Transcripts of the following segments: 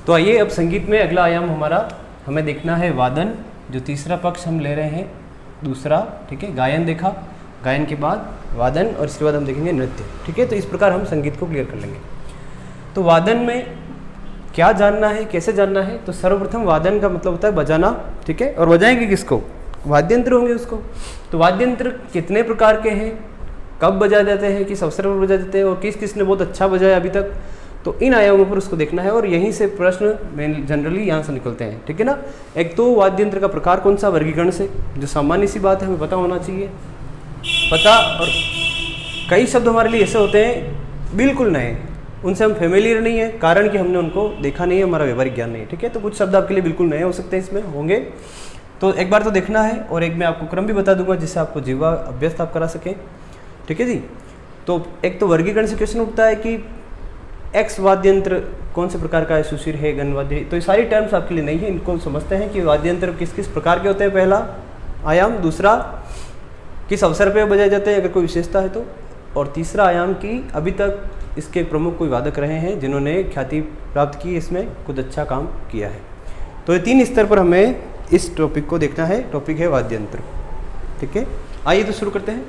तो आइए अब संगीत में अगला आयाम हमारा हमें देखना है वादन, जो तीसरा पक्ष हम ले रहे हैं, दूसरा, ठीक है। गायन देखा, गायन के बाद वादन और इसके बाद हम देखेंगे नृत्य, ठीक है। तो इस प्रकार हम संगीत को क्लियर कर लेंगे। तो वादन में क्या जानना है, कैसे जानना है, तो सर्वप्रथम वादन का मतलब होता है बजाना, ठीक है। और बजाएंगे किसको, वाद्यंत्र होंगे उसको। तो वाद्यंत्र कितने प्रकार के हैं, कब बजाए जाते हैं, किस अवसर पर बजाए जाते हैं और किस किस ने बहुत अच्छा बजाया अभी तक, तो इन आयामों पर उसको देखना है और यहीं से प्रश्न मेन जनरली यहाँ से निकलते हैं, ठीक है ना। एक तो वाद्यंत्र का प्रकार कौन सा, वर्गीकरण से, जो सामान्य सी बात है हमें पता होना चाहिए, पता। और कई शब्द हमारे लिए ऐसे होते हैं बिल्कुल नए, उनसे हम फेमिलियर नहीं है, कारण कि हमने उनको देखा नहीं है, हमारा व्यवहारिक ज्ञान नहीं है, ठीक है। तो कुछ शब्द आपके लिए बिल्कुल नए हो सकते हैं, इसमें होंगे। तो एक बार तो देखना है और एक मैं आपको क्रम भी बता दूंगा जिससे आपको जीवा अभ्यस्त आप करा सकें, ठीक है जी। तो एक तो वर्गीकरण से क्वेश्चन उठता है कि एक्स वाद्यंत्र कौन से प्रकार का है, सुशिर है, गण वाद्य, तो ये सारी टर्म्स आपके लिए नहीं है, इनको समझते हैं कि वाद्यंत्र किस किस प्रकार के होते हैं, पहला आयाम, दूसरा किस अवसर पर बजाए जाते हैं अगर कोई विशेषता है तो, और तीसरा आयाम की अभी तक इसके प्रमुख कोई वादक रहे हैं जिन्होंने ख्याति प्राप्त की, इसमें कुछ अच्छा काम किया है। तो ये 3 स्तर पर हमें इस टॉपिक को देखना है। टॉपिक है वाद्यंत्र, ठीक है। आइए तो शुरू करते हैं।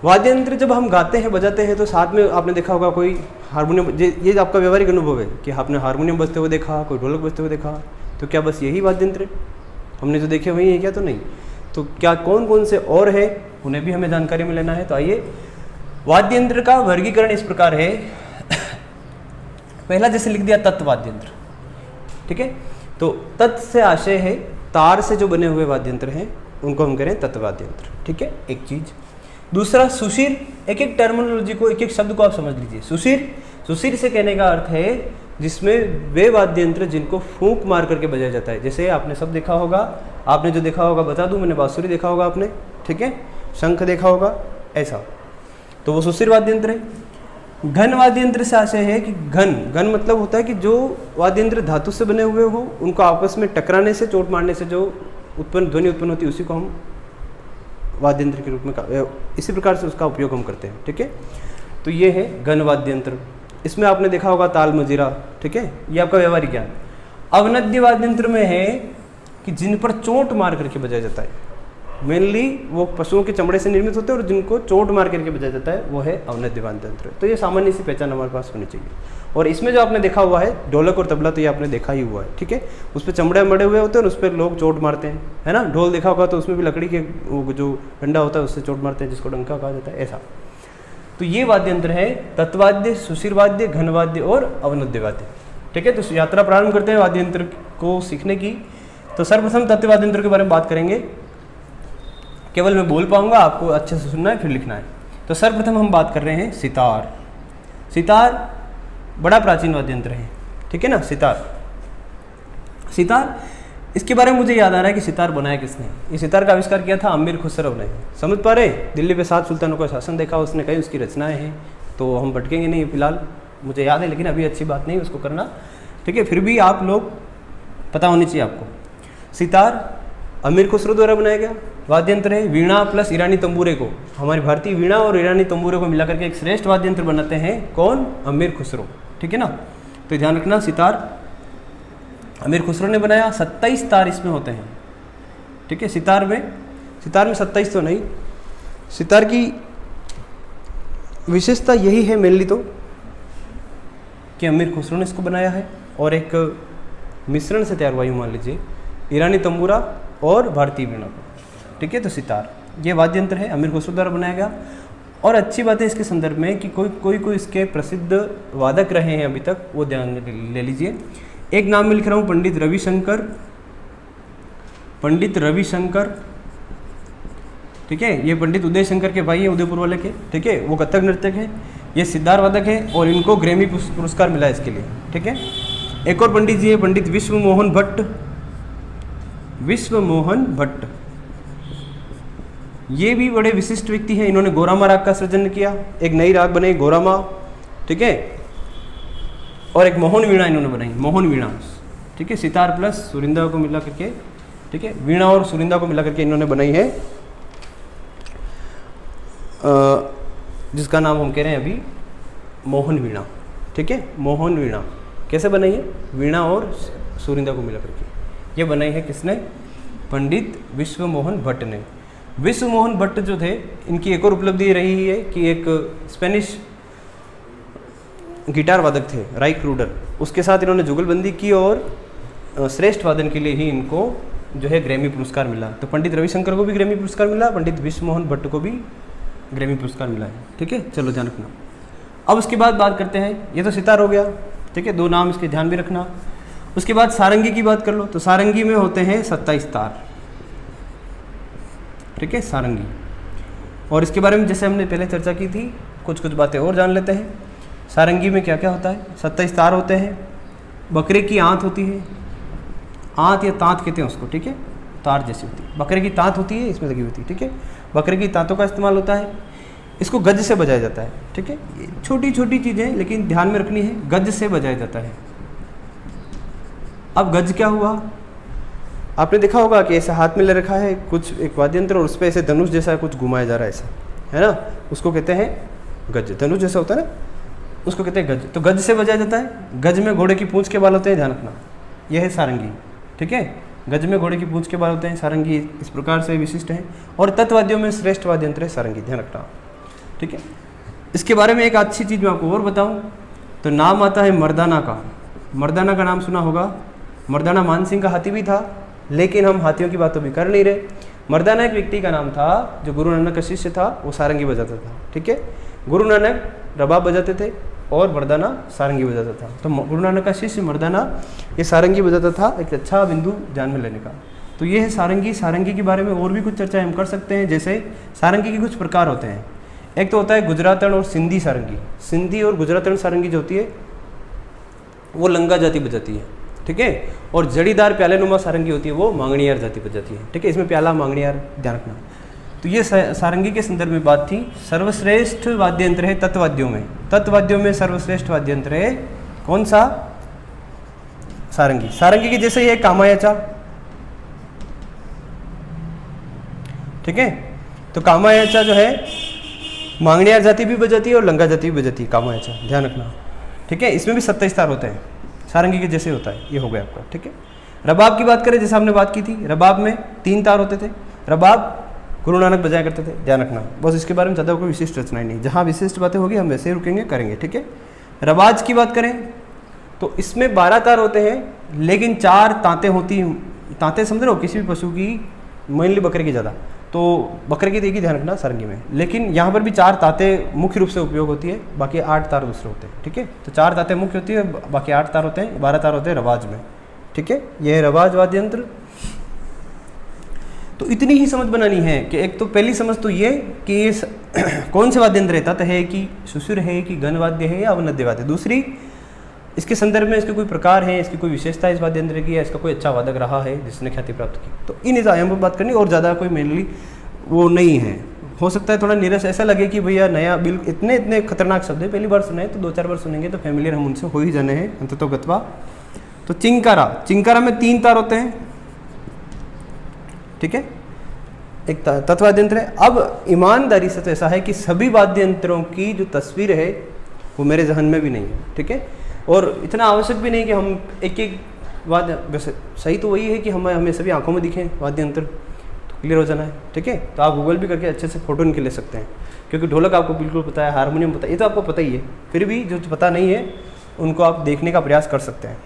वाद्यंत्र जब हम गाते हैं, बजाते हैं, तो साथ में आपने देखा होगा कोई हारमोनियम, ये आपका व्यवहारिक अनुभव है कि आपने हारमोनियम बजते हुए देखा, कोई ढोलक बजते हुए देखा, तो क्या बस यही वाद्यंत्र है, हमने जो देखे वही है क्या, तो नहीं। तो क्या कौन कौन से और है, उन्हें भी हमें जानकारी में लेना है। तो आइए, वाद्यंत्र का वर्गीकरण इस प्रकार है। पहला जैसे लिख दिया तत्वाद्यंत्र, ठीक है। तो तत् से आशय है तार से जो बने हुए वाद्यंत्र हैं उनको हम करें तत्वाद्यंत्र, ठीक है, एक चीज। दूसरा सुशिर, एक एक टर्मिनोलॉजी को, एक एक शब्द को आप समझ लीजिए। सुशिर, सुशिर से कहने का अर्थ है जिसमें वे वाद्यंत्र जिनको फूंक मार करके बजाया जाता है। जैसे आपने सब देखा होगा, आपने जो देखा होगा बता दूं, मैंने बांसुरी देखा होगा आपने, ठीक है, शंख देखा होगा, ऐसा, तो वो सुशिर वाद्यंत्र है। घन वाद्यंत्र से आशय है कि घन मतलब होता है कि जो वाद्यंत्र धातु से बने हुए हो, उनको आपस में टकराने से, चोट मारने से जो ध्वनि उत्पन्न होती है उसी को हम वाद्यंत्र के रूप में इसी प्रकार से उसका उपयोग हम करते हैं, ठीक है। तो ये है घन वाद्यंत्र। इसमें आपने देखा होगा ताल मजीरा, ठीक है, ये आपका व्यवहारिक ज्ञान। अवनद्य वाद्यंत्र में है कि जिन पर चोट मार करके बजाया जाता है, मेनली वो पशुओं के चमड़े से निर्मित होते हैं और जिनको चोट मार करके बजाया जाता है वो है अवनद्य वाद्यंत्र। तो ये सामान्य सी पहचान हमारे पास होनी चाहिए। और इसमें जो आपने देखा हुआ है ढोलक और तबला, तो ये आपने देखा ही हुआ है, ठीक है। उस पर चमड़े मड़े हुए होते हैं और उस पर लोग चोट मारते हैं, है ना। ढोल देखा होगा तो उसमें भी लकड़ी के जो डंडा होता है उससे चोट मारते हैं, जिसको डंका कहा जाता है, ऐसा। तो ये वाद्यंत्र है तत्वाद्य, सुशिर वाद्य, घन वाद्य और अवनद्य वाद्य, ठीक है। तो यात्रा प्रारंभ करते हैं वाद्यंत्र को सीखने की। तो सर्वप्रथम तत्वाद्यंत्र के बारे में बात करेंगे। केवल मैं बोल पाऊंगा, आपको अच्छे से सुनना है फिर लिखना है। तो सर्वप्रथम हम बात कर रहे हैं सितार। सितार बड़ा प्राचीन वाद्यंत्र है, ठीक है ना। सितार, इसके बारे में मुझे याद आ रहा है कि सितार बनाया किसने। ये सितार का आविष्कार किया था अमीर खुसरो ने। समझ पा रहे, दिल्ली पे 7 सुल्तानों का शासन देखा उसने, कई उसकी रचनाएं हैं, तो हम भटकेंगे नहीं फिलहाल, मुझे याद है, लेकिन अभी अच्छी बात नहीं उसको करना, ठीक है। फिर भी आप लोग पता होनी चाहिए आपको। सितार अमीर खुसरो द्वारा बनाया गया वाद्यंत्र है। वीणा प्लस ईरानी तंबूरे को, हमारी भारतीय वीणा और ईरानी तंबूरे को मिलाकर के एक श्रेष्ठ वाद्यंत्र बनाते हैं कौन, अमीर खुसरो, ठीक है ना। तो ध्यान रखना, सितार अमीर खुसरो ने बनाया। 27 तार इसमें होते हैं, ठीक है। सितार में 27 तो नहीं, सितार की विशेषता यही है मेनली तो कि अमीर खुसरो ने इसको बनाया है और एक मिश्रण से तैयार हुआ, यूँ मान लीजिए, ईरानी तंबूरा और भारतीय वीणा को, ठीक है। तो सितार ये वाद्यंत्र है, अमीर खुसरो द्वारा बनाया गया। और अच्छी बात है इसके संदर्भ में कि कोई इसके प्रसिद्ध वादक रहे हैं अभी तक, वो ध्यान ले लीजिए। एक नाम में लिख रहा हूँ, पंडित रविशंकर, ठीक है। ये पंडित उदय शंकर के भाई है, उदयपुर वाले के, ठीक है। वो कथक नर्तक है, ये सितार वादक है और इनको ग्रैमी पुरस्कार मिला इसके लिए, ठीक है। एक और पंडित जी है, पंडित विश्व मोहन भट्ट, ये भी बड़े विशिष्ट व्यक्ति हैं। इन्होंने गोरामा राग का सृजन किया, एक नई राग बनाई गोरामा, ठीक है। और एक मोहन वीणा इन्होंने बनाई, मोहन वीणा, ठीक है। सितार प्लस सुरिंदा को मिला करके, ठीक है, वीणा और सुरिंदा को मिला करके इन्होंने बनाई है, जिसका नाम हम कह रहे हैं अभी मोहन वीणा, ठीक है, मोहन वीणा। कैसे बनाई है? वीणा और सूरिंदा को मिला करके ये बनाई है। किसने? पंडित विश्व मोहन भट्ट ने। विश्व मोहन भट्ट जो थे, इनकी एक और उपलब्धि रही है कि एक स्पेनिश गिटार वादक थे राइक रूडर, उसके साथ इन्होंने जुगलबंदी की और श्रेष्ठ वादन के लिए ही इनको जो है ग्रैमी पुरस्कार मिला। तो पंडित रविशंकर को भी ग्रैमी पुरस्कार मिला, पंडित विश्व मोहन भट्ट को भी ग्रैमी पुरस्कार मिला है। ठीक है, चलो ध्यान रखना। अब उसके बाद बात करते हैं, ये तो सितार हो गया, ठीक है, 2 नाम इसके ध्यान भी रखना। उसके बाद सारंगी की बात कर लो, तो सारंगी में होते हैं 27 तार। ठीक है, सारंगी। और इसके बारे में जैसे हमने पहले चर्चा की थी, कुछ कुछ बातें और जान लेते हैं। सारंगी में क्या क्या होता है? 27 तार होते हैं, बकरे की आंत होती है, आंत या तांत कहते हैं उसको, ठीक है, तार जैसी होती है। बकरे की तांत होती है, इसमें लगी होती है, ठीक है, बकरे की तांतों का इस्तेमाल होता है। इसको गज से बजाया जाता है। ठीक है, छोटी छोटी चीज़ें लेकिन ध्यान में रखनी है, गज से बजाया जाता है। अब गज क्या हुआ? आपने देखा होगा कि ऐसा हाथ में ले रखा है कुछ एक वाद्य यंत्र और उस पर ऐसे धनुष जैसा कुछ घुमाया जा रहा है, ऐसा है ना, उसको कहते हैं गज। धनुष जैसा होता है ना, उसको कहते हैं गज। तो गज से बजाया जाता है। गज में घोड़े की पूंछ के बाल होते हैं, ध्यान रखना, यह है सारंगी। ठीक है, गज में घोड़े की पूंछ के बाल होते हैं, सारंगी इस प्रकार से विशिष्ट है। और तत्वाद्यों में श्रेष्ठ वाद्य यंत्र है सारंगी, ध्यान रखना। ठीक है, इसके बारे में एक अच्छी चीज़ मैं आपको और बताऊं तो नाम आता है मर्दाना का। मर्दाना का नाम सुना होगा। मर्दाना मानसिंह का हाथी भी था, लेकिन हम हाथियों की बात तो भी कर नहीं रहे। मर्दाना एक व्यक्ति का नाम था जो गुरु नानक का शिष्य था, वो सारंगी बजाता था। ठीक है, गुरु नानक रबाब बजाते थे और मर्दाना सारंगी बजाता था। तो गुरु नानक का शिष्य मर्दाना ये सारंगी बजाता था, एक अच्छा बिंदु ध्यान में लेने का। तो ये है सारंगी। सारंगी के बारे में और भी कुछ चर्चा हम कर सकते हैं। जैसे सारंगी के कुछ प्रकार होते हैं। एक तो होता है गुजरातन और सिंधी सारंगी। सिंधी और गुजरातन सारंगी जो होती है वो लंगा जाति बजाती है। ठीक है, और जड़ीदार प्यालेनुमा सारंगी होती है वो मांगणियार जाति बजाती है। ठीक है, इसमें प्याला मांगणियार ध्यान रखना। तो ये सारंगी के संदर्भ में बात थी। सर्वश्रेष्ठ वाद्य यंत्र है तत्वाद्यों में। तत्वाद्यों में सर्वश्रेष्ठ वाद्य यंत्र है कौन सा? सारंगी। सारंगी के जैसे ही है कामायाचा। ठीक है, तो कामायाचा जो है मांगणियार जाति भी बजाती है और लंगा जाति भी बजाती है, कामायाचा, ध्यान रखना। ठीक है, इसमें भी 27 तार होते हैं, सारंगी के जैसे होता है। ये हो गया आपका। ठीक है, रबाब की बात करें, जैसे हमने बात की थी, रबाब में 3 तार होते थे। रबाब गुरु नानक बजाया करते थे, ध्यान रखना। बस इसके बारे में ज़्यादा कोई विशिष्ट रचनाएं नहीं, जहाँ विशिष्ट बातें होगी हम वैसे ही रुकेंगे, करेंगे। ठीक है, रबाज की बात करें तो इसमें 12 तार होते हैं, लेकिन 4 तांतें होती हैं। तांतें समझ रहे हो, किसी भी पशु की, मेनली बकरे की ज़्यादा, तो बकरे की देखिए ध्यान रखना सारंगी में। लेकिन यहाँ पर भी 4 तांतें मुख्य रूप से उपयोग होती है, बाकी 8 तार दूसरे होते हैं। ठीक है, तो 4 तांतें मुख्य होती है, बाकी 8 तार होते हैं, 12 तार होते हैं रवाज में। ठीक है, यह है रवाज वाद्य यंत्र। तो इतनी ही समझ बनानी है कि एक तो पहली समझ तो ये कि ये कौन से वाद्य यंत्र है, तत् है कि सुसुर है कि गण वाद्य है या अवनद्य वाद्य। दूसरी, इसके संदर्भ में इसके कोई प्रकार है, इसकी कोई विशेषता इस वाद्य यंत्र की, या इसका कोई अच्छा वादक रहा है जिसने ख्याति प्राप्त की। तो इन आयामों पर बात करनी, और ज़्यादा कोई मेनली वो नहीं है। हो सकता है थोड़ा नीरस ऐसा लगे कि भैया नया बिल्कुल इतने खतरनाक शब्द है, पहली बार सुने तो 2-4 बार सुनेंगे तो फैमिलियर हम उनसे हो ही जाने हैं अंततः गत्वा। तो चिंकारा, चिंकारा में 3 तार होते हैं। ठीक है, एक तत्वाद्य यंत्र है। अब ईमानदारी से तो ऐसा है कि सभी वाद्य यंत्रों की जो तस्वीर है वो मेरे जहन में भी नहीं है। ठीक है, और इतना आवश्यक भी नहीं कि हम एक वाद्य, वैसे सही तो वही है कि हमें सभी आंखों में दिखें वाद्य यंत्र, तो क्लियर हो जाना है। ठीक है, तो आप गूगल भी करके अच्छे से फोटो निकल ले सकते हैं, क्योंकि ढोलक आपको बिल्कुल पता है, हारमोनियम पता है, ये तो आपको पता ही है। फिर भी जो पता नहीं है उनको आप देखने का प्रयास कर सकते हैं।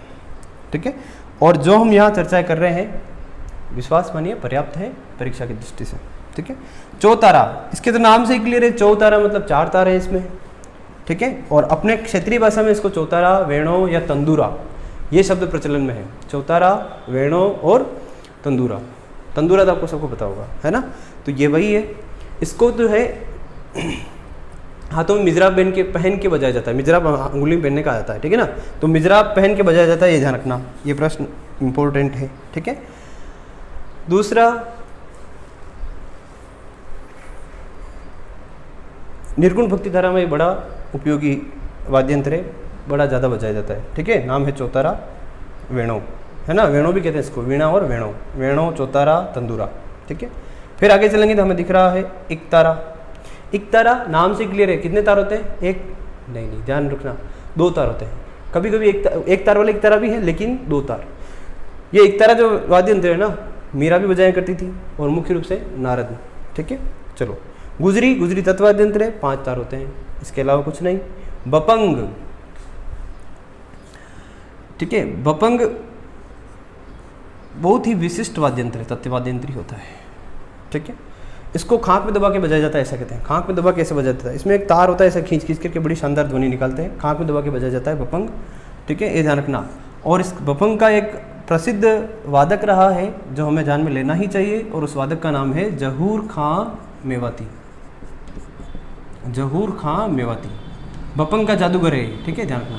ठीक है, और जो हम यहाँ चर्चाएँ कर रहे हैं विश्वास मानिए पर्याप्त है परीक्षा की दृष्टि से। ठीक है, चौतारा, इसके तो नाम से ही क्लियर है, चौतारा मतलब 4 तार है इसमें। ठीक है, और अपने क्षेत्रीय भाषा में इसको चौतारा, वेणो या तंदूरा, ये शब्द प्रचलन में है। चौतारा, वेणो और तंदूरा। तंदूरा तो आपको सबको पता होगा, है ना। तो ये वही है। इसको जो है हाथों में मिजराब पहन के बजाया जाता है। मिजराब अंगुली में पहनने का आता है, ठीक है ना। तो मिजराब पहन के बजाया जाता है, ये ध्यान रखना, ये प्रश्न इंपॉर्टेंट है। ठीक है, दूसरा निर्गुण भक्ति धारा में बड़ा उपयोगी वाद्य यंत्र है, बड़ा ज़्यादा बजाया जाता है। ठीक है, नाम है चौतारा, वेणो, है ना, वेणो भी कहते हैं इसको, वीणा और वेणो, वेणो, चौतारा, तंदूरा। ठीक है, फिर आगे चलेंगे तो हमें दिख रहा है इकतारा। इकतारा नाम से क्लियर है, कितने तार होते हैं? एक नहीं, ध्यान रखना, 2 तार होते हैं। कभी कभी एक तार वाले एक तारा भी है, लेकिन 2 तार। ये एक तारा जो वाद्य यंत्र है ना, मीरा भी बजाया करती थी और मुख्य रूप से नारद। ठीक है, चलो। गुजरी तत्वाद्य यंत्र है, 5 तार होते हैं, इसके अलावा कुछ नहीं। बपंग, ठीक है, बपंग बहुत ही विशिष्ट वाद्य यंत्र है, तत्ववाद्य यंत्र ही होता है। ठीक है, इसको खांक में दबा के बजाया जाता है, ऐसा कहते हैं। खांक में दबा के ऐसे बजाया जाता है, इसमें एक तार होता है, ऐसा खींच करके बड़ी शानदार ध्वनि निकालते हैं, खांक में दबा के बजाया जाता है बपंग। ठीक है, ये ध्यान रखना। और इस बपंग का एक प्रसिद्ध वादक रहा है जो हमें ध्यान में लेना ही चाहिए, और उस वादक का नाम है जहूर खां मेवाती। जहूर खां मेवाती बपंग का जादूगर है। ठीक है, ध्यान रखना,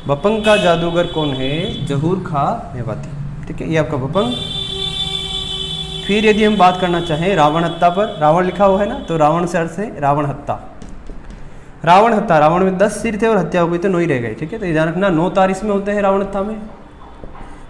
बपंग का जादूगर कौन है? जहूर खां मेवाती। ठीक है, ये आपका बपंग। फिर यदि हम बात करना चाहें रावण हत्ता पर, रावण लिखा हुआ है ना, तो रावण से अर्थ है रावण हत्ता। रावण हत्ता, रावण में 10 सिर थे और हत्या हो गई तो 9 ही रह गए। ठीक है, तो ध्यान रखना 9 तार इसमें होते हैं रावण हत्ता में।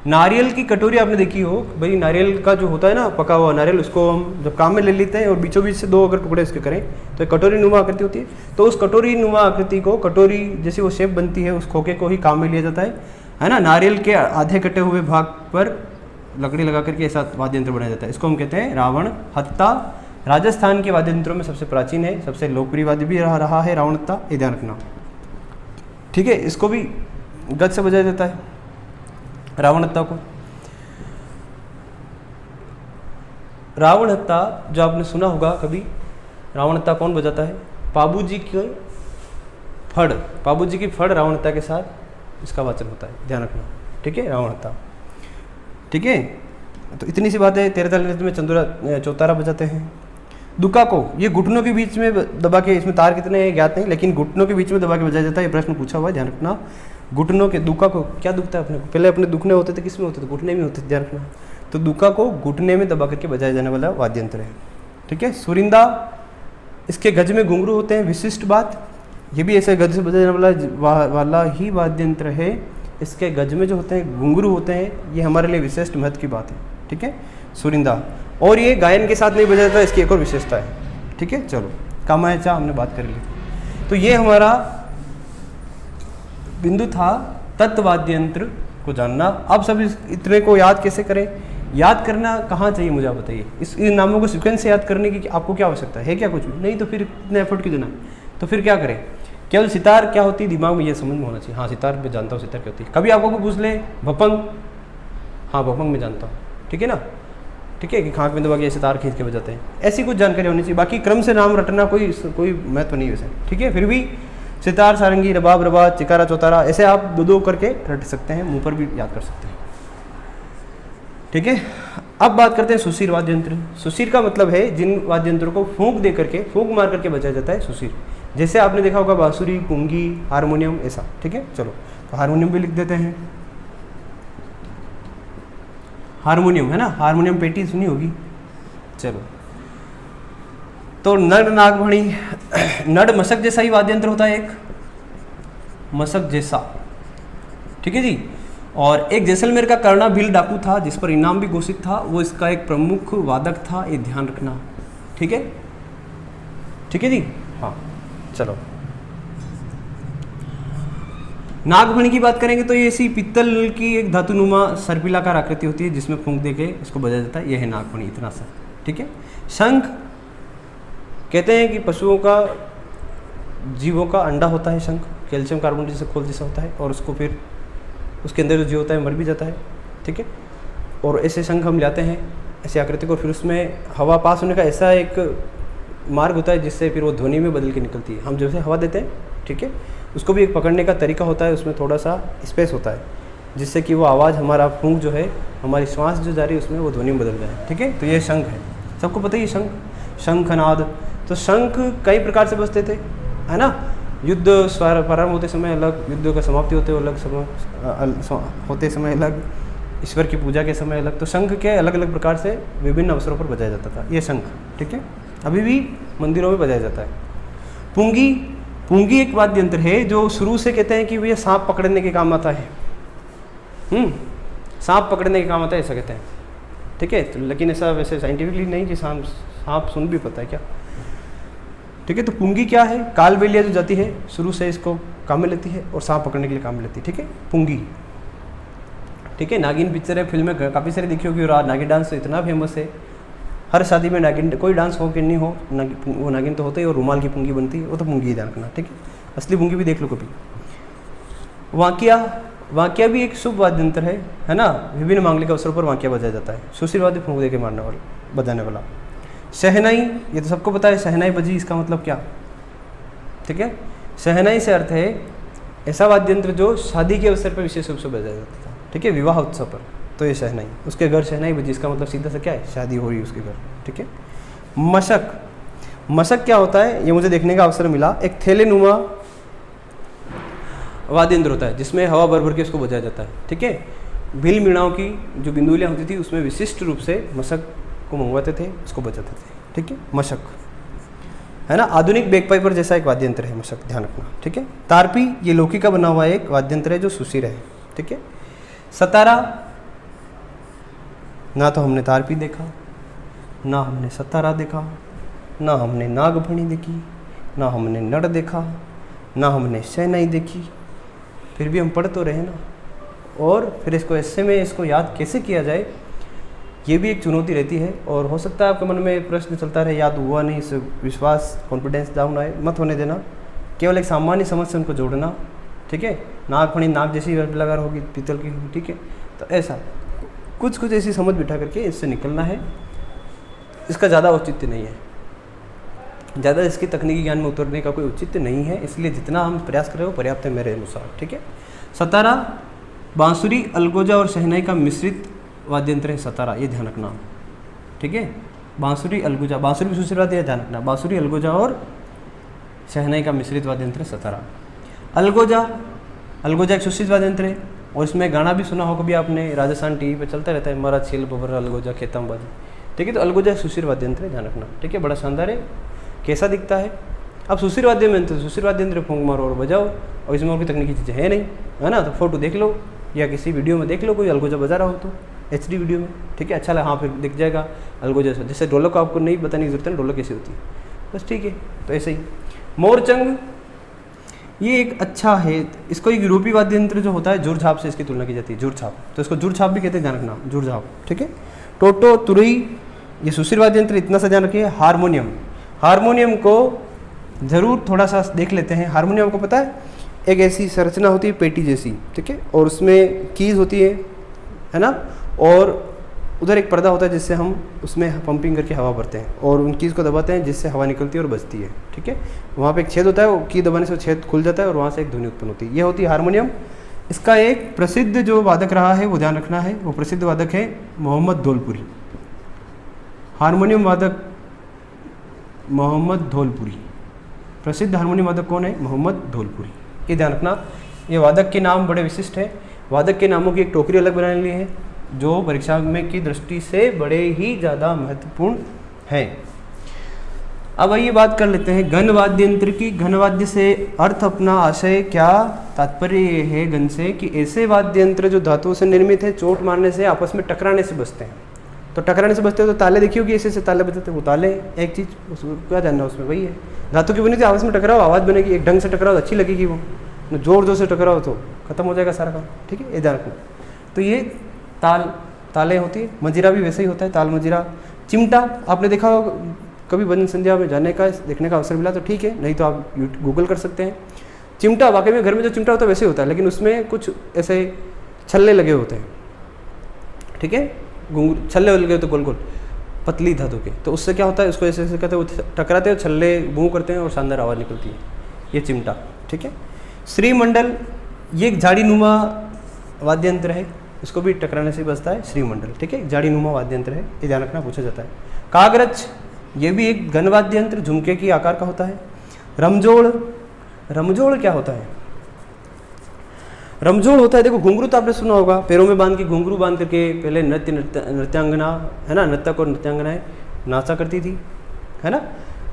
नारियल की कटोरी आपने देखी हो भाई, नारियल का जो होता है ना पका हुआ नारियल, उसको हम जब काम में ले लेते हैं और बीचों बीच से 2 अगर टुकड़े उसके करें तो एक कटोरी नुमा आकृति होती है। तो उस कटोरी नुमा आकृति को, कटोरी जैसे वो शेप बनती है, उस खोखे को ही काम में लिया जाता है ना। नारियल के आधे कटे हुए भाग पर लकड़ी लगा करके ऐसा वाद्य यंत्र बनाया जाता है, इसको हम कहते हैं रावण हत्ता। राजस्थान के वाद्य यंत्रों में सबसे प्राचीन है, सबसे लोकप्रिय वाद्य भी रहा है रावण हत्ता, ये ध्यान रखना। ठीक है, इसको भी गज से बजाया जाता है रावण हत्ता को। रावण हत्ता जो आपने सुना होगा कभी, रावण हत्ता कौन बजाता है? पाबूजी की फड़, पाबूजी की फड़ रावण हत्ता के साथ इसका वाचन होता है, ध्यान रखना। ठीक है, रावण हत्ता। ठीक है, तो इतनी सी बात है। 13 ताल नृत्य में चौतारा बजाते हैं। दुका को ये घुटनों के बीच में दबा के, इसमें तार कितने हैं ज्ञात नहीं, लेकिन घुटनों के बीच में दबा के बजाया जाता है, ये प्रश्न पूछा हुआ है, ध्यान रखना। घुटनों के, दुका को क्या दुखता है अपने को? पहले अपने दुखने होते थे, किस में होते थे? घुटने में होते थे, ध्यान रखना। तो दुका को घुटने में दबा करके बजाया जाने वाला वाद्य यंत्र है। ठीक है, सुरिंदा, इसके गज में घुंघरू होते हैं, विशिष्ट बात। ये भी ऐसे गज से बजाने वाला ही वाद्य यंत्र है, इसके गज में जो होते हैं घुंघरू होते हैं, ये हमारे लिए विशिष्ट महत्व की बात है। ठीक है, सुरिंदा। और ये गायन के साथ नहीं बजाया जाता, इसकी एक और विशेषता है। ठीक है, चलो, कामायचा हमने बात कर ली। तो ये हमारा बिंदु था तत्वाद्य यंत्र को जानना। अब सब इतने को याद कैसे करें? याद करना कहाँ चाहिए मुझे आप बताइए। इन नामों को सीक्वेंस से याद करने की आपको क्या आवश्यकता है क्या? कुछ भी नहीं, तो फिर इतने एफर्ट क्यों देना? तो फिर क्या करें? केवल सितार क्या होती है दिमाग में ये समझ में होना चाहिए। हाँ, सितार मैं जानता हूँ, सितार क्या होती है। कभी आपको पूछ ले भपंग, हाँ भपंग में जानता हूँ, ठीक है ना। ठीक है, कि खांक में दबा के सितार खींच के बजाते हैं, ऐसी कुछ जानकारी होनी चाहिए। बाकी क्रम से नाम रटना कोई महत्व नहीं वैसे। ठीक है, फिर भी सितार, सारंगी, रबाब, रबाज, चिकारा, चौतारा, ऐसे आप 2-2 करके रट सकते हैं, मुंह पर भी याद कर सकते हैं। ठीक है, अब बात करते हैं सुशीर वाद्य यंत्र। सुशीर का मतलब है जिन वाद्य यंत्रों को फूंक दे करके, फूंक मार करके बजाया जाता है, सुशीर। जैसे आपने देखा होगा बांसुरी, पुंगी, हारमोनियम, ऐसा। ठीक है, चलो, तो हारमोनियम भी लिख देते हैं। हारमोनियम है ना, हारमोनियम पेटी सुनी होगी। चलो, तो नड, नागमणि, नड मशक जैसा ही वाद्य यंत्र होता है, एक मशक जैसा। ठीक है जी। और एक जैसलमेर का कर्णा भील डाकू था, जिस पर इनाम भी घोषित था, वो इसका एक प्रमुख वादक था, ये ध्यान रखना। ठीक है, ठीक है जी। हाँ, चलो, नागमणि की बात करेंगे तो ये ऐसी पित्तल की एक धातुनुमा सर्पिलाकार आकृति होती है, जिसमें फूंक देके इसको बजाया जाता है, यह है नागमणि, इतना सा। ठीक है। शंख, कहते हैं कि पशुओं का, जीवों का अंडा होता है शंख, कैल्शियम कार्बोनेट जैसे खोल जैसा होता है, और उसको फिर उसके अंदर जो जीव होता है मर भी जाता है। ठीक है, और ऐसे शंख हम लाते हैं, ऐसी आकृति को, फिर उसमें हवा पास होने का ऐसा एक मार्ग होता है जिससे फिर वो ध्वनि में बदल के निकलती है। हम जैसे हवा देते हैं, ठीक है, उसको भी एक पकड़ने का तरीका होता है, उसमें थोड़ा सा स्पेस होता है, जिससे कि वो आवाज़, हमारा फूंक जो है, हमारी श्वास जो जा रही है उसमें वो ध्वनि में बदल जाए। ठीक है, तो ये शंख है, सबको पता ही शंख, शंखनाद। तो शंख कई प्रकार से बजते थे, है ना। युद्ध प्रारंभ होते समय अलग, युद्ध का समाप्ति होते अलग समय, होते समय अलग, ईश्वर की पूजा के समय अलग। तो शंख के अलग अलग प्रकार से विभिन्न अवसरों पर बजाया जाता था ये शंख। ठीक है, अभी भी मंदिरों में बजाया जाता है। पुंगी, पुंगी एक वाद्य यंत्र है जो शुरू से कहते हैं कि भैया सांप पकड़ने के काम आता है। सांप पकड़ने के काम आता है, ऐसा कहते हैं। ठीक है, तो लेकिन ऐसा वैसे साइंटिफिकली नहीं कि सांप सुन भी पता है क्या। ठीक है, तो पुंगी क्या है? कालबेलिया जो जाती है, शुरू से इसको काम में लेती है और सांप पकड़ने के लिए काम में लेती है, ठीक है। पुंगी, ठीक है। नागिन पिक्चर है, फिल्म में काफ़ी सारी देखी होगी, और नागिन डांस तो इतना फेमस है, हर शादी में नागिन, कोई डांस हो कि नहीं हो, वो नागिन तो होता ही, और रुमाल की पुंगी बनती है, वो तो पुंगी ही ध्यान रखना, ठीक है। असली पुंगी भी देख लो कभी। वाकिया भी एक शुभ वाद्य यंत्र है ना। विभिन्न मांगलिक अवसरों पर वाकिया बजाया जाता है। सुशील वाद्य फूंक दे के मारने वाला, बजाने वाला। शहनाई, ये तो सबको पता है, शहनाई बजी, इसका मतलब क्या, ठीक है। शहनाई से अर्थ है ऐसा वाद्य यंत्र जो शादी के अवसर पर विशेष रूप से बजाया जाता था, ठीक है, विवाह उत्सव पर। तो ये शहनाई, उसके घर शहनाई बजी, इसका मतलब सीधा सा क्या है, शादी हो रही है उसके घर, ठीक है। मशक क्या होता है, ये मुझे देखने का अवसर मिला। एक थैले नुमा वाद्य यंत्र होता है जिसमें हवा भर भर के उसको बजाया जाता है, ठीक है। भील मीणाओं की जो बिंदुलियाँ होती थी उसमें विशिष्ट रूप से मशक को मंगवाते थे, उसको बजाते थे, ठीक है। मशक है ना, आधुनिक बैगपाइपर जैसा एक वाद्य यंत्र है मशक, ध्यान रखना, ठीक है। तारपी, ये लौकी का बना हुआ एक वाद्य यंत्र है जो सुशीर है, ठीक है। सतारा, ना तो हमने तारपी देखा, ना हमने सतारा देखा, ना हमने नागफणी देखी, ना हमने नड़ देखा, ना हमने शहनाई देखी, फिर भी हम पढ़ तो रहे ना। और फिर इसको ऐसे में इसको याद कैसे किया जाए, ये भी एक चुनौती रहती है। और हो सकता है आपके मन में प्रश्न चलता रहे, याद हुआ नहीं, इससे विश्वास, कॉन्फिडेंस डाउन आए, मत होने देना। केवल एक सामान्य समझ से उनको जोड़ना, ठीक है। नागफणी नाग जैसी लगा होगी, पीतल की, ठीक है। तो ऐसा कुछ ऐसी समझ बिठा करके इससे निकलना है। इसका ज़्यादा औचित्य नहीं है, ज़्यादा इसकी तकनीकी ज्ञान में उतरने का कोई औचित्य नहीं है, इसलिए जितना हम प्रयास करें वो पर्याप्त है मेरे अनुसार, ठीक है। सतारा, बांसुरी, अलगोजा और शहनाई का मिश्रित वाद्य यंत्र है सतारा, ये ध्यान रखना, ठीक है। बांसुरी, अलगोजा, बांसुरी भी सुशील वाद्य, ध्यान रखना। बांसुरी, अलगोजा और शहनाई का मिश्रित वाद्य यंत्र है सतारा। अलगोजा एक सुशील वाद्य यंत्र है, और इसमें गाना भी सुना हो कभी आपने, राजस्थान टीवी पे चलता रहता है, मारा छील बबर अलगोजा खेतम बाजी, ठीक है। तो अलगोजा एक सुशील वाद्य यंत्र है, ध्यान रखना, ठीक है। बड़ा शानदार है। कैसा दिखता है, अब सुशील वाद्य यंत्र, सुशील वाद्य यंत्र फूंक मारो और बजाओ, और इसमें और कोई तकनीकी चीज़ें है नहीं, है ना। तो फोटो देख लो या किसी वीडियो में देख लो, कोई अलगोजा बजा रहा हो तो HD वीडियो में, ठीक है, अच्छा लगा, हाँ फिर दिख जाएगा अलगोजा। जैसे ढोलक को आपको नहीं बताने की जरूरत है, ढोलक कैसी होती है, बस, ठीक है। तो ऐसे ही मोरचंग, ये एक अच्छा है, इसको एक यूरोपीय वाद्य यंत्र जो होता है जुर झाप से इसकी तुलना की जाती है, जुर झाप, तो इसको जुर झाप भी कहते हैं, ध्यान रखना, जुर झाप, ठीक है। टोटो, तुरई, ये सुशील वाद्य यंत्र, इतना सा ध्यान रखिए। हारमोनियम को ज़रूर थोड़ा सा देख लेते हैं। हारमोनियम को पता है, एक ऐसी संरचना होती है पेटी जैसी, ठीक है, और उसमें कीज होती है ना, और उधर एक पर्दा होता है जिससे हम उसमें पंपिंग करके हवा भरते हैं, और उन कीज को दबाते हैं जिससे हवा निकलती है और बजती है, ठीक है। वहाँ पे एक छेद होता है, वो की दबाने से वो छेद खुल जाता है और वहाँ से एक ध्वनि उत्पन्न होती है, ये होती है हारमोनियम। इसका एक प्रसिद्ध जो वादक रहा है वो ध्यान रखना है, वो प्रसिद्ध वादक है मोहम्मद धौलपुरी। हारमोनियम वादक मोहम्मद धौलपुरी, प्रसिद्ध हारमोनियम वादक कौन है, मोहम्मद धौलपुरी, ये ध्यान रखना। ये वादक के नाम बड़े विशिष्ट है, वादक के नामों की एक टोकरी अलग बनाने लिए है, जो परीक्षा में की दृष्टि से बड़े ही ज़्यादा महत्वपूर्ण है। अब आइए बात कर लेते हैं घन वाद्य यंत्र की। घन वाद्य से अर्थ, अपना आशय क्या, तात्पर्य ये है घन से कि ऐसे वाद्य यंत्र जो धातुओं से निर्मित है, चोट मारने से, आपस में टकराने से बचते हैं। तो टकराने से बचते हो तो ताले देखी होगी, ऐसे ताले बजते, वो ताले एक चीज़, उसको क्या जानना उसमें, वही है, धातु की बनी थी, आपस में टकराओ, आवाज़ बनेगी, एक ढंग से टकराओ अच्छी लगेगी, वो जोर जोर से टकराओ तो खत्म हो जाएगा सारा काम, ठीक है, ये ध्यान रखना। तो ये ताले होती है। मजीरा भी वैसे ही होता है, ताल मजीरा। चिमटा आपने देखा हो कभी, भजन संध्या में जाने का, देखने का अवसर मिला तो ठीक है, नहीं तो आप गूगल कर सकते हैं। चिमटा, वाकई में घर में जो चिमटा होता है वैसे होता है, लेकिन उसमें कुछ ऐसे छल्ले लगे होते हैं, ठीक है, छल्ले लगे होते गोल गोल, पतली धातु के, तो उससे क्या होता है, उसको ऐसे ऐसे कहते हैं, वो टकराते हैं, छल्ले बूँ करते हैं और शानदार आवाज़ निकलती है, ये चिमटा, ठीक है। श्रीमंडल, ये एक झाड़ी नुमा वाद्य यंत्र है, इसको भी टकराने से बचता है, श्रीमंडल, ठीक है, झाड़ी नुमा वाद्य यंत्र है, ये ध्यान रखना, पूछा जाता है। कागरच, ये भी एक घन वाद्य यंत्र, झुमके की आकार का होता है। रमजोड़, रमजोड़ क्या होता है, रमजोड़ होता है, देखो घुंघरू तो आपने सुना होगा, पैरों में बांध के, घुंघरू बांध करके पहले नृत्यांगना है ना, नर्तक और नृत्यांगनाएं नाचा करती थी, है ना।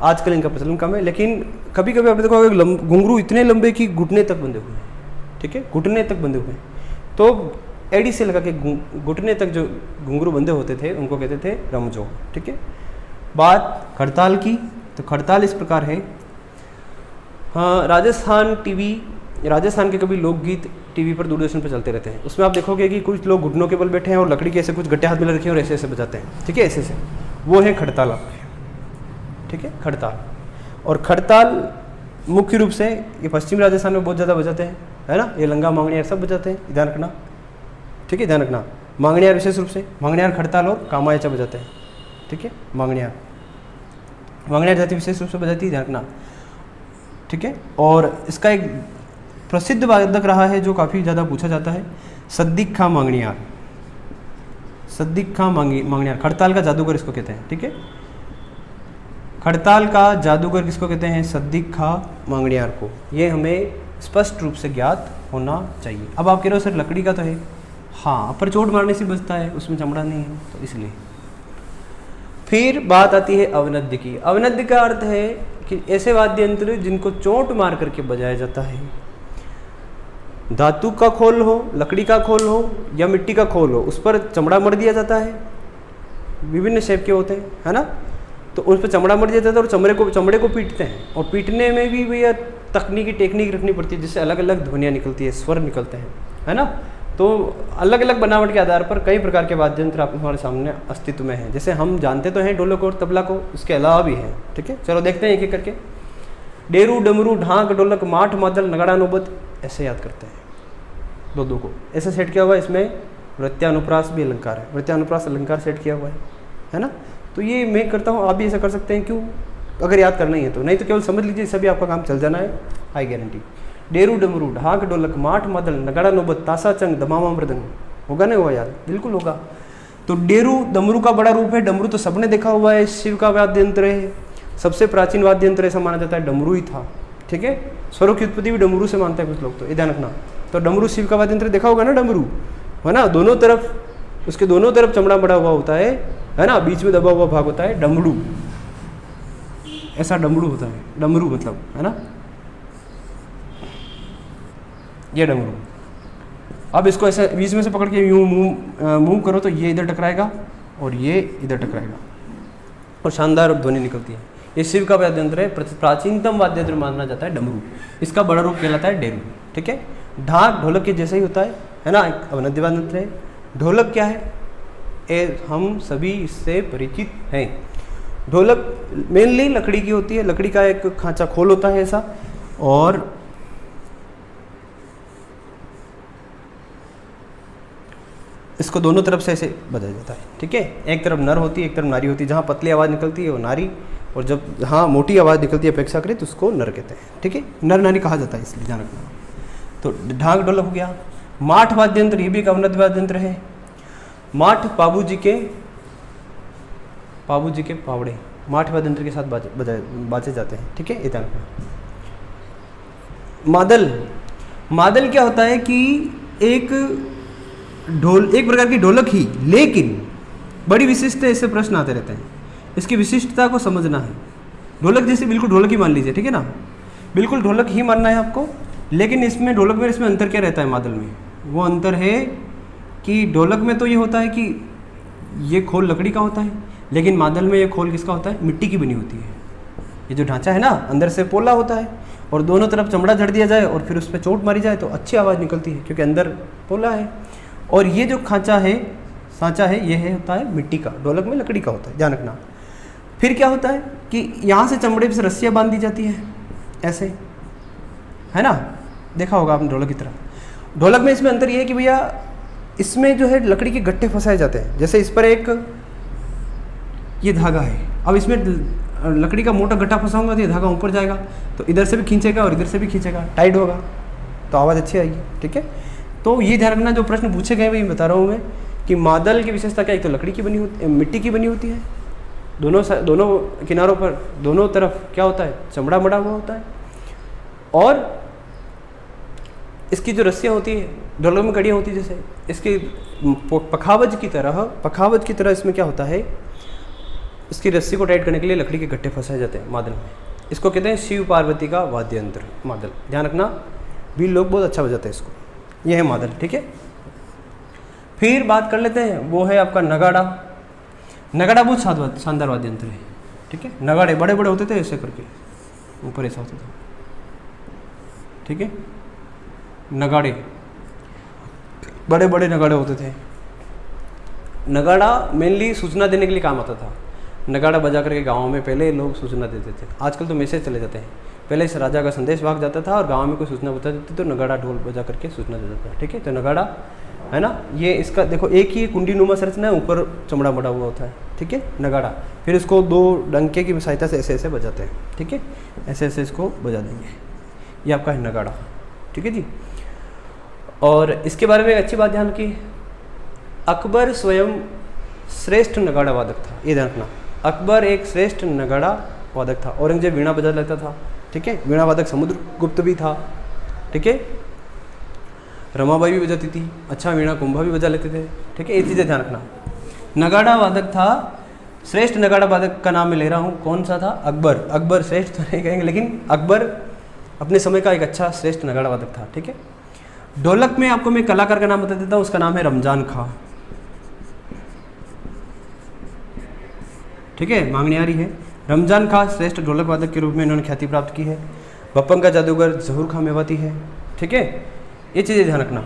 आजकल इनका प्रचलन कम है, लेकिन कभी कभी आपने देखा होगा घुंघरू इतने लंबे कि घुटने तक बंधे हुए हैं, ठीक है, घुटने तक बंधे हुए हैं, तो एड़ी से लगा के घुटने तक जो घुंघरू बंधे होते थे उनको कहते थे रमजोड़, ठीक है। बात खड़ताल की, तो खड़ताल इस प्रकार है। हाँ, राजस्थान टीवी राजस्थान के कभी लोकगीत टीवी पर दूरदर्शन पर चलते रहते हैं, उसमें आप देखोगे कि कुछ लोग घुटनों के बल बैठे हैं और लकड़ी के ऐसे कुछ गट्टे हाथ में रखे हैं और ऐसे ऐसे बजाते हैं, ठीक है, ऐसे ऐसे, वो है खड़ताल आपके, ठीक है, खड़ताल। और खड़ताल मुख्य रूप से ये पश्चिम राजस्थान में बहुत ज़्यादा बजाते हैं, है ना, ये लंगा मांगणियार सब बजाते हैं, ध्यान रखना, ठीक है, ध्यान रखना। मांगणियार विशेष रूप से मांगणियार, खड़ताल और कामायचा बजाते हैं, ठीक है, मांगणियार जाति विशेष रूप से बजाती है, ध्यान रखना, ठीक है। और इसका एक प्रसिद्ध वादक रहा है जो काफ़ी ज़्यादा पूछा जाता है, सद्दिक खां मांगणियार, सद्दिक खां मांगणियार, खड़ताल का जादूगर इसको कहते हैं, ठीक है, खड़ताल का जादूगर किसको कहते हैं, सद्दिक खां मांगणियार को। ये हमें स्पष्ट रूप से ज्ञात होना चाहिए। अब आप कह रहे हो सर लकड़ी का तो है, हाँ, पर चोट मारने से बचता है, उसमें चमड़ा नहीं है, तो इसलिए। फिर बात आती है अवनद्य की। अवनद्य का अर्थ है कि ऐसे वाद्य यंत्र जिनको चोट मार करके बजाया जाता है, धातु का खोल हो, लकड़ी का खोल हो या मिट्टी का खोल हो, उस पर चमड़ा मर दिया जाता है, विभिन्न शेप के होते हैं, है ना, तो उस पर चमड़ा मर दिया जाता है और चमड़े को पीटते हैं, और पीटने में भी भैया तकनीकी टेक्निक रखनी पड़ती है, जिससे अलग अलग ध्वनियाँ निकलती है, स्वर निकलते हैं, है ना। तो अलग अलग बनावट के आधार पर कई प्रकार के वाद्य यंत्र आप हमारे सामने अस्तित्व में हैं। जैसे हम जानते तो हैं ढोलक और तबला को, उसके अलावा भी हैं, ठीक है। चलो देखते हैं एक एक करके। डेरू, डमरू, ढाक, ढोलक, माठ, मादल, नगाड़ा, नौबत, ऐसे याद करते हैं दो दो को। ऐसे सेट किया हुआ है, इसमें वृत्यानुप्रास भी अलंकार है, वृत्यानुप्रास अलंकार सेट किया हुआ है ना। तो ये मैं करता हूँ, आप भी ऐसा कर सकते हैं, क्यों, अगर याद करना ही है तो, नहीं तो केवल समझ लीजिए, सभी आपका काम चल जाना है, आई गारंटी। डेरू, डमरू, ढाक, ढोलक, माठ, मादल, नगाड़ा, नौबत, तासा, चंग, दमामा, मृदंग, होगा नहीं होगा याद, बिल्कुल होगा। तो डेरू डमरू का बड़ा रूप है, डमरू तो सबने देखा हुआ है, शिव का वाद्य यंत्र है, सबसे प्राचीन वाद्य यंत्र ऐसा माना जाता है डमरू ही था, ठीक है। स्वरों की उत्पत्ति भी डमरू से मानते हैं कुछ लोग, तो ये ध्यान रखना। तो डमरू शिव का वाद्य यंत्र देखा होगा ना, डमरू, है ना, दोनों तरफ, उसके दोनों तरफ चमड़ा बड़ा हुआ होता है ना, बीच में दबा हुआ भाग होता है डमरू, ऐसा डमरू होता है, डमरू मतलब, है ना, ये डमरू। अब इसको ऐसे बीच में से पकड़ के यूँ मूव करो तो ये इधर टकराएगा और ये इधर टकराएगा और शानदार ध्वनि निकलती है। ये शिव का वाद्य यंत्र है, प्राचीनतम वाद्य यंत्र माना जाता है डमरू। इसका बड़ा रूप कहलाता है डेरू, ठीक है। ढाक ढोलक के जैसा ही होता है ना, एक अवनद्य वाद्य यंत्र है। ढोलक क्या है, हम सभी इससे परिचित हैं। ढोलक मेनली लकड़ी की होती है, लकड़ी का एक खांचा खोल होता है ऐसा, और इसको दोनों तरफ से ऐसे बजाया जाता है, ठीक है। एक तरफ नर होती है, एक तरफ नारी होती है। जहाँ पतली आवाज़ निकलती है वो नारी, और जब जहाँ मोटी आवाज़ निकलती है अपेक्षाकृत तो उसको नर कहते हैं, ठीक है, नर नारी कहा जाता है, इसलिए ध्यान रखना। तो ढाक ढोलक हो गया। माठ वाद्य यंत्र, ये भी एक अवनद्य वाद्य यंत्र है। माठ बाबूजी के पावड़े माठ वाद्य यंत्र के साथ बाजे जाते हैं, ठीक है, ये ध्यान रखना। मादल क्या होता है कि एक प्रकार की ढोलक ही, लेकिन बड़ी विशिष्ट ऐसे प्रश्न आते रहते हैं, इसकी विशिष्टता को समझना है। ढोलक जैसे बिल्कुल ढोलक ही मान लीजिए, ठीक है ना, बिल्कुल ढोलक ही मानना है आपको, लेकिन इसमें ढोलक में इसमें अंतर क्या रहता है मादल में? वो अंतर है कि ढोलक में तो ये होता है कि ये खोल लकड़ी का होता है, लेकिन मादल में ये खोल किसका होता है? मिट्टी की बनी होती है। ये जो ढांचा है ना, अंदर से पोला होता है और दोनों तरफ चमड़ा जड़ दिया जाए और फिर उस पर चोट मारी जाए तो अच्छी आवाज़ निकलती है, क्योंकि अंदर पोला है। और ये जो सांचा है ये होता है मिट्टी का, ढोलक में लकड़ी का होता है, ध्यान रखना। फिर क्या होता है कि यहाँ से चमड़े से रस्सियाँ बांध दी जाती है ऐसे, है ना, देखा होगा आपने ढोलक की तरह। ढोलक में इसमें अंतर ये है कि भैया इसमें जो है लकड़ी के गट्टे फंसाए जाते हैं। जैसे इस पर एक ये धागा है, अब इसमें लकड़ी का मोटा गट्टा फंसाऊंगा तो ये धागा ऊपर जाएगा, तो इधर से भी खींचेगा और इधर से भी खींचेगा, टाइट होगा तो आवाज़ अच्छी आएगी, ठीक है। तो ये ध्यान रखना, जो प्रश्न पूछे गए वही बता रहा हूँ मैं कि मादल की विशेषता क्या, एक तो लकड़ी की बनी होती, मिट्टी की बनी होती है, दोनों किनारों पर दोनों तरफ क्या होता है? चमड़ा मड़ा हुआ होता है। और इसकी जो रस्सियाँ होती है ढोलक में कड़ियाँ होती है, जैसे इसकी पखावज की तरह इसमें क्या होता है, इसकी रस्सी को टाइट करने के लिए लकड़ी के गट्टे फंसाए जाते हैं मादल में। इसको कहते हैं शिव पार्वती का वाद्य यंत्र मादल, ध्यान रखना। भी लोग बहुत अच्छा बजाते हैं इसको, यह है मादल, ठीक है। फिर बात कर लेते हैं, वो है आपका नगाड़ा। नगाड़ा बहुत शानदार वाद्य यंत्र है, ठीक है। नगाड़े बड़े बड़े होते थे, ऐसे करके ऊपर ऐसा होता था, ठीक है। नगाड़े, बड़े बड़े नगाड़े होते थे। नगाड़ा मेनली सूचना देने के लिए काम आता था। नगाड़ा बजा करके गाँव में पहले लोग सूचना देते थे, आजकल तो मैसेज चले जाते हैं। पहले इस राजा का संदेश भाग जाता था और गांव में कोई सूचना बता देती तो नगाड़ा ढोल बजा करके सूचना दे देता था। ठीक है, तो नगाड़ा है ना, ये इसका देखो एक ही कुंडी नुमा संरचना है, ऊपर चमड़ा बड़ा हुआ होता है। ठीक है, नगाड़ा, फिर इसको 2 डंके की सहायता से ऐसे ऐसे बजाते हैं। ठीक है, ऐसे ऐसे इसको बजा देंगे, ये आपका है नगाड़ा। ठीक है जी, और इसके बारे में एक अच्छी बात ध्यान की, अकबर स्वयं श्रेष्ठ नगाड़ा वादक था, ये ध्यान रखना। अकबर एक श्रेष्ठ नगाड़ा वादक था। औरंगजेब वीणा बजा लेता था। ठीक है, वीणा वादक समुद्रगुप्त भी था। ठीक है, रमाबाई भी बजाती थी, अच्छा वीणा कुंभा भी बजा लेते थे। ठीक है, ये चीज़ें ध्यान रखना। नगाड़ा वादक था, श्रेष्ठ नगाड़ा वादक का नाम मैं ले रहा हूँ, कौन सा था? अकबर। अकबर श्रेष्ठ तो नहीं कहेंगे, लेकिन अकबर अपने समय का एक अच्छा श्रेष्ठ नगाड़ा वादक था। ठीक है, ढोलक में आपको मैं कलाकार का नाम बता देता हूँ, उसका नाम है रमजान खां। ठीक है, मांगनी आ रही है। रमजान खां श्रेष्ठ ढोलक वादक के रूप में इन्होंने ख्याति प्राप्त की है। बप्पन का जादूगर जहूर खां मेवाती है। ठीक है, ये चीज़ें ध्यान रखना।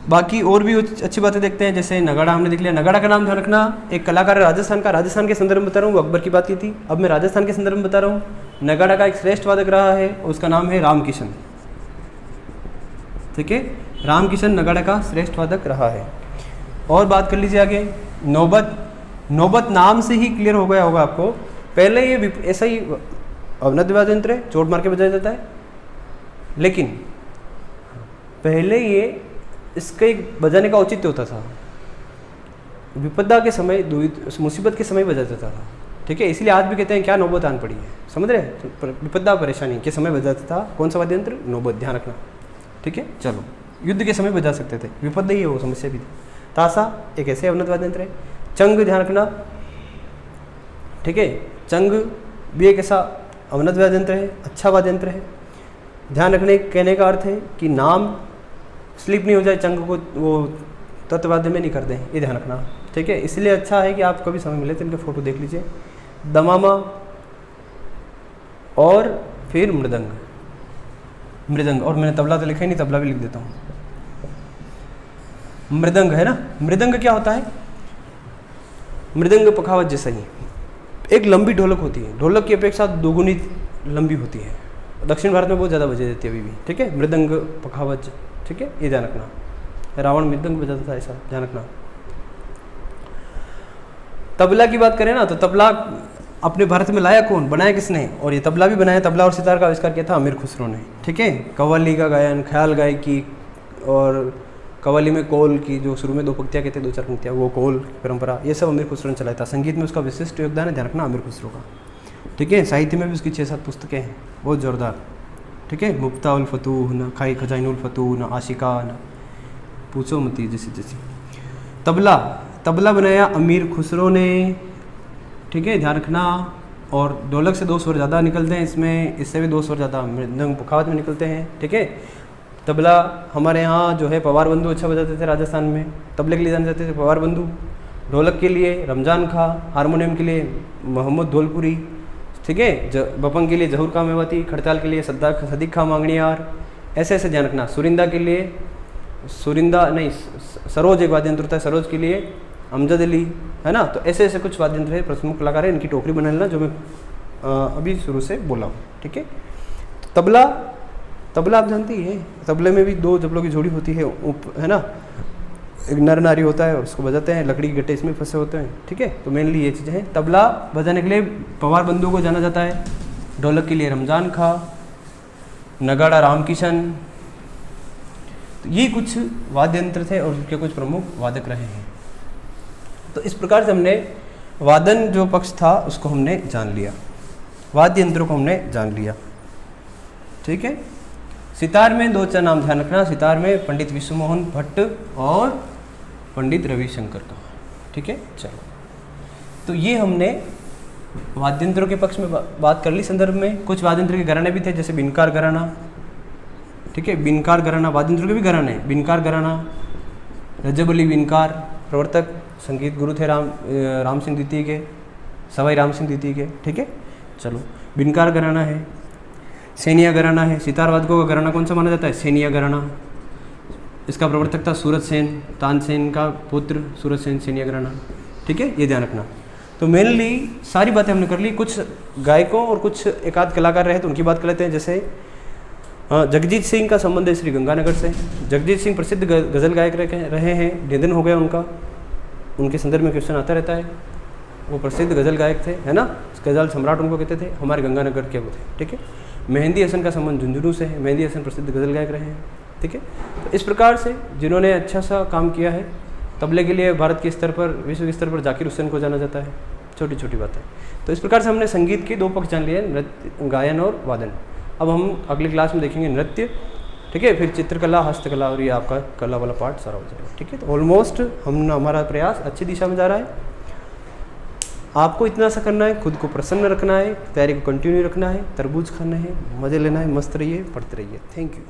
बाकी और भी अच्छी बातें देखते हैं, जैसे नगाड़ा हमने देख लिया। नगाड़ा का नाम ध्यान रखना, एक कलाकार है राजस्थान का, राजस्थान के संदर्भ में बता रहा हूँ, वो अकबर की बात की थी, अब मैं राजस्थान के संदर्भ में बता रहा हूँ। नगाड़ा का एक श्रेष्ठ वादक रहा है, उसका नाम है रामकिशन। ठीक है, रामकिशन नगाड़ा का श्रेष्ठ वादक रहा है। और बात कर लीजिए आगे, नौबत। नौबत नाम से ही क्लियर हो गया होगा आपको, पहले ये ऐसा ही अवनद वाद्य यंत्र है, चोट मार के बजाया जाता है, लेकिन पहले ये इसके बजाने का औचित्य होता था, विपदा के समय, मुसीबत के समय बजाया जाता था। ठीक है, इसलिए आज भी कहते हैं क्या नौबत आन पड़ी है, समझ रहे हैं, विपदा परेशानी के समय बजाता था कौन सा वाद्य यंत्र? नौबत, ध्यान रखना। ठीक है, चलो, युद्ध के समय बजा सकते थे, विपदा ही है वो, समस्या भी थी। ताशा एक ऐसे अवनत वाद्य यंत्र है। चंग ध्यान रखना। ठीक है, चंग भी एक ऐसा अवनत वाद्य यंत्र है, अच्छा वाद्य यंत्र है। ध्यान रखने कहने का अर्थ है कि नाम स्लिप नहीं हो जाए, चंग को वो तत्वाद्य में नहीं कर दें, ये ध्यान रखना। ठीक है, इसलिए अच्छा है कि आप कभी समय मिले तो इनके फोटो देख लीजिए। दमामा और फिर मृदंग। मृदंग, और मैंने तबला तो लिखा ही नहीं, तबला भी लिख देता हूँ। मृदंग है ना, मृदंग क्या होता है? मृदंग पखावज जैसा ही एक लंबी ढोलक होती है, ढोलक की अपेक्षा दोगुनी लंबी होती है, दक्षिण भारत में बहुत ज़्यादा बजे देती है अभी भी। ठीक है, मृदंग पखावज। ठीक है, ये ध्यान रखना। रावण मृदंग बजाता था, ऐसा ध्यान रखना। तबला की बात करें ना, तो तबला अपने भारत में लाया कौन, बनाया किसने? और ये तबला भी बनाया, तबला और सितार का आविष्कार किया था अमीर खुसरो ने। ठीक है, कव्वाली का गायन, ख्याल गायकी, और कव्वाली में कौल की जो शुरू में 2 पंक्तियाँ कहते हैं, 2-4 पंक्तियाँ, वो कौल परंपरा, ये सब अमीर खुसरो ने चलाया था। संगीत में उसका विशिष्ट योगदान है, ध्यान रखना, अमीर खुसरो का। ठीक है, साहित्य में भी उसकी 6-7 पुस्तकें हैं, बहुत ज़ोरदार। ठीक है, मुफ्ता उल फतूह, न खाई खजाइन उल फतूह, न आशिका, न पूछो मती, जैसी जैसी। तबला, तबला बनाया अमीर खुसरो ने। ठीक है, ध्यान रखना। और ढोलक से 2 स्वर ज़्यादा निकलते हैं इसमें, इससे भी 2 स्वर ज़्यादा मृदंग पखावज में निकलते हैं। ठीक है, तबला हमारे यहाँ जो है पवार बंधु अच्छा बजाते थे, राजस्थान में तबले के लिए जाने जाते थे पवार बंधु। ढोलक के लिए रमजान खां, हारमोनियम के लिए मोहम्मद धौलपुरी। ठीक है, बपंग के लिए जहूर खां मेवाती, खड़ताल के लिए सदीक खां मांगणियार, ऐसे ऐसे ध्यान रखना। सुरिंदा के लिए सरोज एक वाद्य यंत्र होता है, सरोज के लिए अमजद अली, है ना। तो ऐसे ऐसे कुछ वाद्य यंत्र है, प्रमुख कलाकार है, इनकी टोकरी बना लेना जो मैं अभी शुरू से बोला हूँ। ठीक है, तबला, तबला आप जानती है, तबले में भी 2 जबलों की जोड़ी होती है ना, एक नर नारी होता है और उसको बजाते हैं, लकड़ी के गट्टे इसमें फंसे होते हैं। ठीक है, तो मेनली ये चीज़ें हैं। तबला बजाने के लिए पवार बंधु को जाना जाता है, ढोलक के लिए रमजान खां, नगाड़ा रामकिशन। तो ये कुछ वाद्य यंत्र थे और उनके कुछ प्रमुख वादक रहे हैं। तो इस प्रकार से हमने वादन जो पक्ष था उसको हमने जान लिया, वाद्य यंत्रों को हमने जान लिया। ठीक है, सितार में 2-4 नाम ध्यान रखना। सितार में पंडित विश्व मोहन भट्ट और पंडित रविशंकर का। ठीक है, चलो, तो ये हमने वाद्य यंत्रों के पक्ष में बात कर ली। संदर्भ में कुछ वाद्य यंत्र के घराने भी थे, जैसे बिनकार घराना। ठीक है, बिनकार घराना वाद्य यंत्रों के भी घराने, बिनकार घराना, रजब अली बिनकार, प्रवर्तक संगीत गुरु थे राम सिंह द्वितीय के, सवाई राम सिंह द्वितीय के। ठीक है, चलो, बिनकार घराना है। सेनिया घराना है, सितार वादकों का घराना कौन सा माना जाता है? सेनिया घराना। इसका प्रवर्तक था सूरत सेन, तानसेन का पुत्र सूरत सेन, सेनिया घराना। ठीक है, ये ध्यान रखना। तो मेनली सारी बातें हमने कर ली। कुछ गायकों और कुछ एक आध कलाकार रहे तो उनकी बात कर लेते हैं। जैसे जगजीत सिंह का संबंध है श्री गंगानगर से। जगजीत सिंह प्रसिद्ध गज़ल गायक रहे हैं, निधन हो गया उनका, उनके संदर्भ में क्वेश्चन आता रहता है। वो प्रसिद्ध गज़ल गायक थे, है ना, गज़ल सम्राट उनको कहते थे, हमारे गंगानगर के वो थे। ठीक है, मेहंदी हसन का संबंध झुंझुनू से है, मेहंदी हसन प्रसिद्ध गज़ल गायक रहे हैं। ठीक है, तो इस प्रकार से जिन्होंने अच्छा सा काम किया है, तबले के लिए भारत के स्तर पर, विश्व के स्तर पर जाकिर हुसैन को जाना जाता है। छोटी छोटी बातें। तो इस प्रकार से हमने संगीत के 2 पक्ष जान लिए, नृत्य, गायन और वादन। अब हम अगली क्लास में देखेंगे नृत्य। ठीक है, फिर चित्रकला, हस्तकला और ये आपका कला वाला पार्ट सारा हो जाएगा। ठीक है, तो ऑलमोस्ट हमारा प्रयास अच्छी दिशा में जा रहा है। आपको इतना सा करना है, खुद को प्रसन्न रखना है, तैयारी को कंटिन्यू रखना है, तरबूज खाना है, मज़े लेना है, मस्त रहिए, पढ़ते रहिए। Thank you.